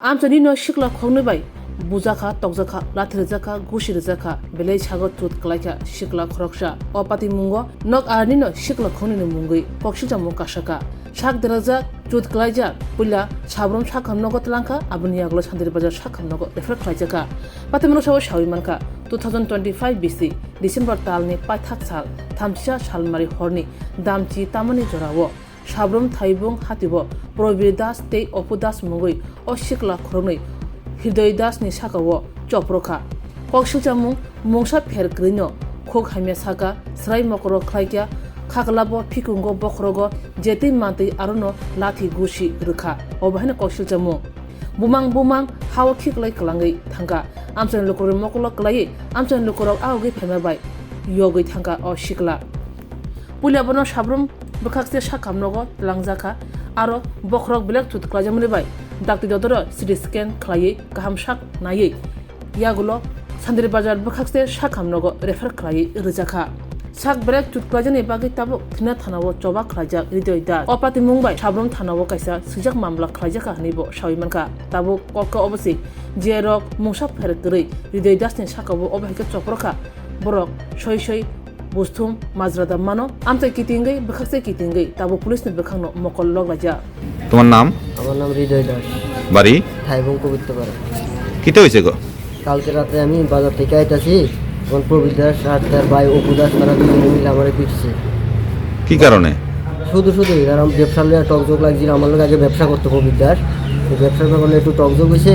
Amchani no Sikla Khoroknwini Bujagwi Tokjakha Lathirjakha Gusirjakha Belai Sago Tut Khwlaijakkha Sikla Khoroksa Opati Mungo Nok Arni no Sikla Khoroknwini Mungwi Koksiljamu Kasaka Sak Derajak Tut Khwlaijakkha Puila Sabrom Sakhamnogo Tlangkha Aboni Aglo Derajak Sakhamnogo refer Khwlaijakkha Patimono Sawo Sawimanka 2025 Bisi December talni Paithak sal Thamsisa salmari horni Damchi Tamani Jorawo Sabrom Thaibung Hatibo Probir Das Tei Opu Das Mungwi O Sikla Khoroknwini Hridoy Das ni Sakawo Choprokha Koksiljamu Mungsa Pherkrino Khok Haimya Saka Srai Mokoro Khwlaijakkha Khaklabo Phikungo Bokhrogo Jeti Mantei Arono Lathi Gusi Rukha Obahina Koksiljamu Bumang Hawa Khiklai Klangai Thangka Amchan Lokoro Mokolo Klai Amchan Lokoro Augi Phemabai Yogi Thangka O Sikla Puliabono Sabrom Bukhakse Sakhamnogo Langjakha Aro Bokhrok Belek Tut Khwlaijammani bai Dakti Dodoro CT scan Khlaiye Gaham Sak Naiye Yagulo Sandiri Bazar Bukhakse Sakhamnogo refer Khlaiye Rwjakha Sak Belek Tut Khwlaijani Bagi Tabo Thana Choba Khwlaijak Hridoy Das Opati Mungwi Sabrom Thanawo Kaisa Sijak Mamla Khwlaijakkha hanibo Sawimanka Tabo Kokka Obasi Jerok Mungsa Pherkrwi Hridoy Das ni Sakawo Obahike Choprokha Borok Soi Bustum Mazrada Mano Amchai Kitingai Bukhakse Kitingai Tabo Police ni Bukhangno Mokol Loglaja তোমার নাম? আমার নাম হৃদয় দাস। বাড়ি? থাইবং পবিত্রপাড়া। কিতে হইছে গো? কালকে রাতে আমি বাজার থেকে আইতাছি তখন প্রবীর দাস আর তার ভাই অপু দাস তারা দুজনে মিলে আমারে পিটছে। কি কারণে? শুধু এরকম ব্যবসা লিয়ে টকজোক লাগছিল আমার লোক আগে ব্যবসা করতে প্রবীর দাস এই ব্যবসার কারণে একটু টকজোক হয়েছে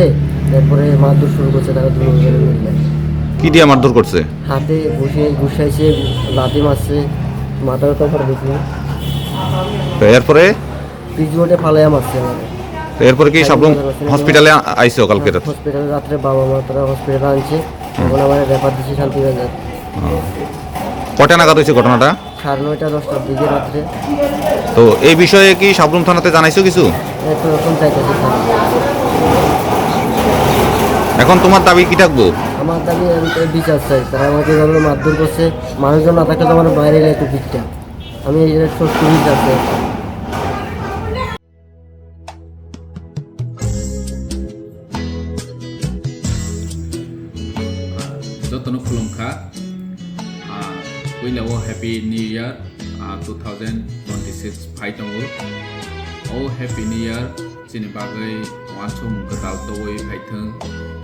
তারপরে মারধর শুরু করছে তারা দুজনে মিলে। কি দিয়ে মারধর করছে? হাতে ঘুষাইছে লাথি মারছে মাথার উপর দিছে। এরপরে পিছনে ফালাইয়া মারছে আমারে। এরপরে কি সাবরুম হসপিটালে আইছো কালকে রাতে? হসপিটালে রাতে বাবা মা তারা হসপিটালে আনছে তখন আমারে রেফার দিছে শান্তিবাজার। কটা নাগাদ হয়েছে ঘটনাটা? 9:30 10টার দিকে রাত্রে। তো এই বিষয়ে কি সাবরুম থানাতে জানাইছো কিছু? এখন চাইতেছি এখন তোমার দাবি কি থাকবো? আমার দাবি বিচার চাই তারা আমাকে যেভাবে মারধর করছে মানুষজন না থাকলে তো আমার বাইরে একটু পিঠটা আমি এটা ছোট্ট বিচার চাই। Jotono Khulumkha Puilawo Happy New Year 2026 Phaitango Oh Happy New Year Chini Bagai Wansum Gadal Tawai Phaithang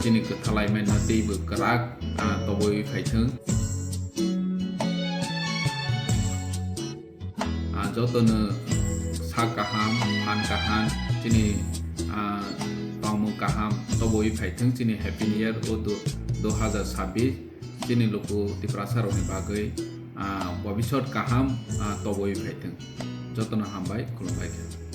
Chini Kathalai Men Hati Bu Karak Tawai Phaithang Jotono Sakaham Han Kahan Chini Pamu Kaham Tawai Phaithang Chini Happy New Year 2026 Chini Loko Tiprasaroni Bagai Bobishot Kaham Tawai Phaithang Jotono Hambai Khulaijakkha